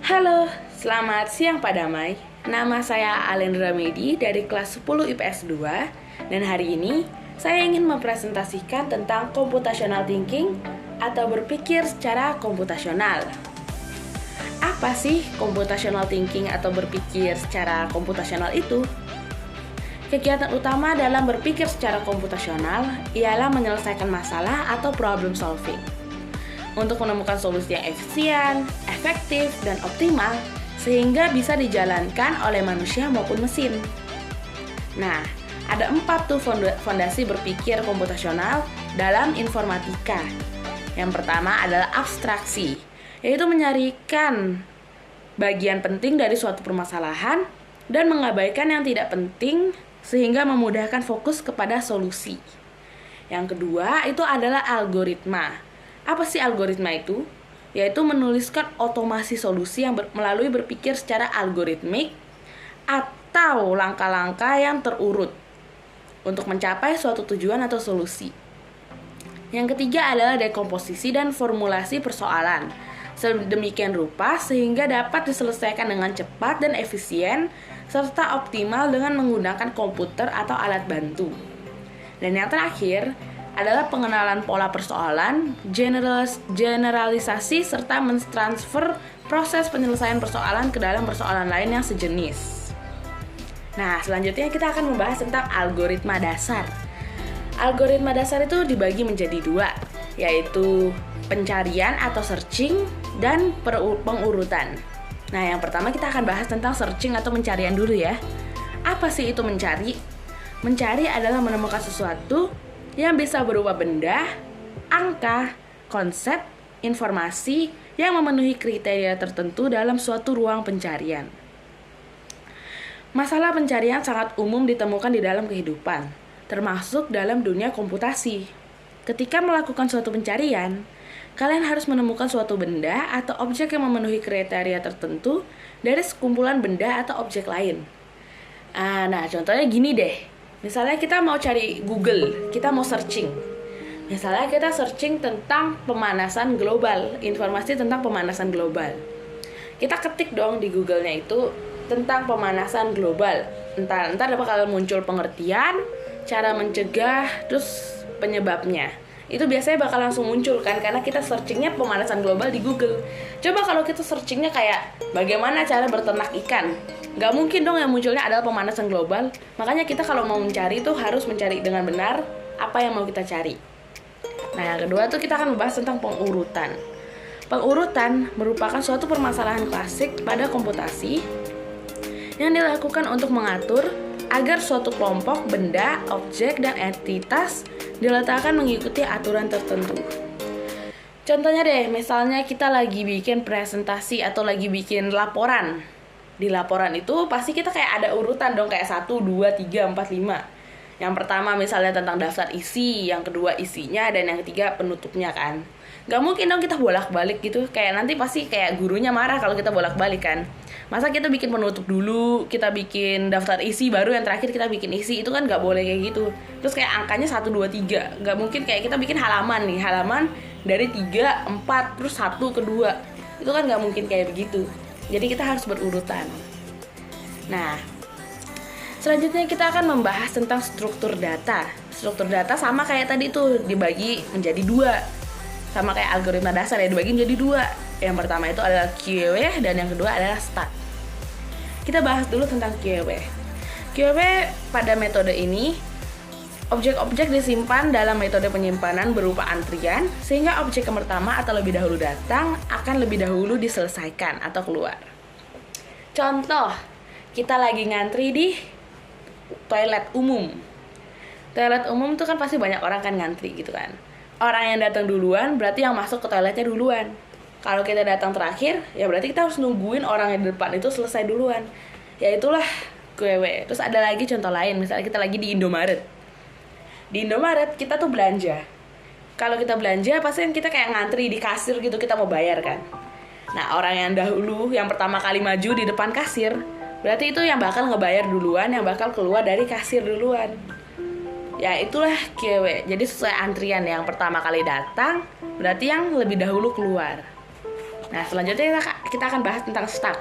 Halo, selamat siang Pak Damai. Nama saya Alendra Medi dari kelas 10 IPS 2. Dan hari ini saya ingin mempresentasikan tentang computational thinking atau berpikir secara komputasional. Apa sih computational thinking atau berpikir secara komputasional itu? Kegiatan utama dalam berpikir secara komputasional ialah menyelesaikan masalah atau problem solving. Untuk menemukan solusi yang efisien, efektif, dan optimal sehingga bisa dijalankan oleh manusia maupun mesin. Nah, ada 4 fondasi berpikir komputasional dalam informatika. Yang pertama adalah abstraksi, yaitu menyarikan bagian penting dari suatu permasalahan dan mengabaikan yang tidak penting sehingga memudahkan fokus kepada solusi. Yang kedua itu adalah algoritma. Apa sih algoritma itu? Yaitu menuliskan otomasi solusi yang melalui berpikir secara algoritmik atau langkah-langkah yang terurut untuk mencapai suatu tujuan atau solusi. Yang ketiga adalah dekomposisi dan formulasi persoalan sedemikian rupa sehingga dapat diselesaikan dengan cepat dan efisien serta optimal dengan menggunakan komputer atau alat bantu. Dan yang terakhir adalah pengenalan pola persoalan, generalisasi, serta mentransfer proses penyelesaian persoalan ke dalam persoalan lain yang sejenis. Nah, selanjutnya kita akan membahas tentang algoritma dasar. Algoritma dasar itu dibagi menjadi 2, yaitu pencarian atau searching dan pengurutan. Nah, yang pertama kita akan bahas tentang searching atau pencarian dulu ya. Apa sih itu mencari? Mencari adalah menemukan sesuatu yang bisa berupa benda, angka, konsep, informasi yang memenuhi kriteria tertentu dalam suatu ruang pencarian. Masalah pencarian sangat umum ditemukan di dalam kehidupan, termasuk dalam dunia komputasi. Ketika melakukan suatu pencarian, kalian harus menemukan suatu benda atau objek yang memenuhi kriteria tertentu dari sekumpulan benda atau objek lain. Nah, contohnya gini deh. Misalnya kita mau cari Google, kita mau searching. Misalnya kita searching tentang pemanasan global, informasi tentang pemanasan global. Kita ketik dong di Google-nya itu tentang pemanasan global. Ntar bakal muncul pengertian, cara mencegah, terus penyebabnya. Itu biasanya bakal langsung muncul kan, karena kita searchingnya pemanasan global di Google. Coba kalau kita searchingnya kayak bagaimana cara berternak ikan, nggak mungkin dong yang munculnya adalah pemanasan global. Makanya kita kalau mau mencari itu harus mencari dengan benar apa yang mau kita cari. Nah, yang kedua tuh kita akan membahas tentang pengurutan. Pengurutan merupakan suatu permasalahan klasik pada komputasi yang dilakukan untuk mengatur agar suatu kelompok benda, objek, dan entitas diletakkan mengikuti aturan tertentu. Contohnya deh, misalnya kita lagi bikin presentasi atau lagi bikin laporan. Di laporan itu pasti kita kayak ada urutan dong, kayak 1, 2, 3, 4, 5. Yang pertama misalnya tentang daftar isi, yang kedua isinya, dan yang ketiga penutupnya kan. Gak mungkin dong kita bolak-balik gitu, kayak nanti pasti kayak gurunya marah kalau kita bolak-balik kan. Masa kita bikin penutup dulu, kita bikin daftar isi, baru yang terakhir kita bikin isi, itu kan gak boleh kayak gitu. Terus kayak angkanya 1, 2, 3, gak mungkin kayak kita bikin halaman nih, halaman dari 3, 4, terus 1 ke 2. Itu kan gak mungkin kayak begitu. Jadi kita harus berurutan. Nah, selanjutnya kita akan membahas tentang struktur data. Struktur data sama kayak tadi tuh, dibagi menjadi 2. Sama kayak algoritma dasar ya, dibagi menjadi 2. Yang pertama itu adalah QW dan yang kedua adalah stat. Kita bahas dulu tentang QW. QW pada metode ini, objek-objek disimpan dalam metode penyimpanan berupa antrian, sehingga objek yang pertama atau lebih dahulu datang akan lebih dahulu diselesaikan atau keluar. Contoh, kita lagi ngantri di toilet umum. Toilet umum tuh kan pasti banyak orang kan ngantri gitu kan. Orang yang datang duluan berarti yang masuk ke toiletnya duluan. Kalau kita datang terakhir, ya berarti kita harus nungguin orang yang di depan itu selesai duluan. Ya itulah QW. Terus ada lagi contoh lain, misalnya kita lagi di Indomaret. Di Indomaret kita tuh belanja. Kalau kita belanja pasti kita kayak ngantri di kasir gitu, kita mau bayar kan. Nah, orang yang dahulu, yang pertama kali maju di depan kasir, berarti itu yang bakal ngebayar duluan, yang bakal keluar dari kasir duluan. Ya itulah QW. Jadi sesuai antrian, yang pertama kali datang berarti yang lebih dahulu keluar. Nah, selanjutnya kita akan bahas tentang stack.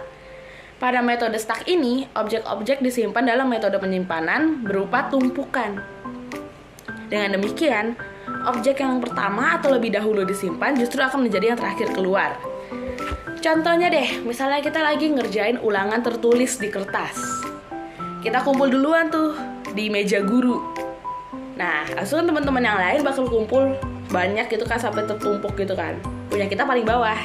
Pada metode stack ini, objek-objek disimpan dalam metode penyimpanan berupa tumpukan. Dengan demikian, objek yang pertama atau lebih dahulu disimpan justru akan menjadi yang terakhir keluar. Contohnya deh, misalnya kita lagi ngerjain ulangan tertulis di kertas. Kita kumpul duluan tuh di meja guru. Nah, asuhan teman-teman yang lain bakal kumpul banyak gitu kan, sampai tertumpuk gitu kan. Punya kita paling bawah.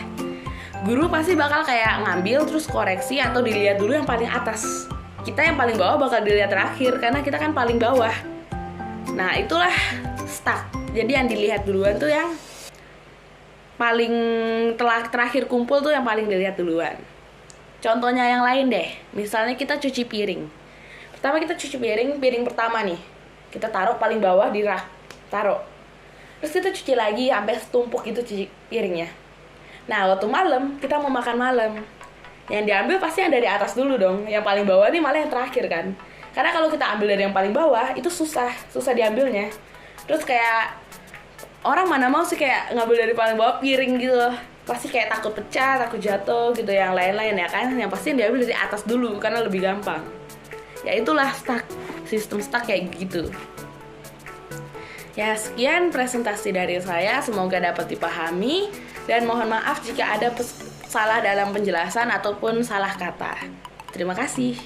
Guru pasti bakal kayak ngambil terus koreksi atau dilihat dulu yang paling atas. Kita yang paling bawah bakal dilihat terakhir karena kita kan paling bawah. Nah, itulah stack. Jadi yang dilihat duluan tuh yang paling terakhir kumpul tuh yang paling dilihat duluan. Contohnya yang lain deh. Misalnya kita cuci piring. Pertama kita cuci piring pertama nih. Kita taruh paling bawah di rak. Taruh. Terus kita cuci lagi sampai setumpuk gitu cuci piringnya. Nah, waktu malam, kita mau makan malam. Yang diambil pasti yang dari atas dulu dong. Yang paling bawah nih malah yang terakhir kan. Karena kalau kita ambil dari yang paling bawah, itu susah diambilnya. Terus kayak, orang mana mau sih kayak ngambil dari paling bawah piring gitu. Pasti kayak takut pecah, takut jatuh gitu, yang lain-lain ya kan. Yang pasti yang diambil dari atas dulu, karena lebih gampang. Ya itulah stack, sistem stack kayak gitu. Ya, sekian presentasi dari saya, semoga dapat dipahami. Dan mohon maaf jika ada salah dalam penjelasan ataupun salah kata. Terima kasih.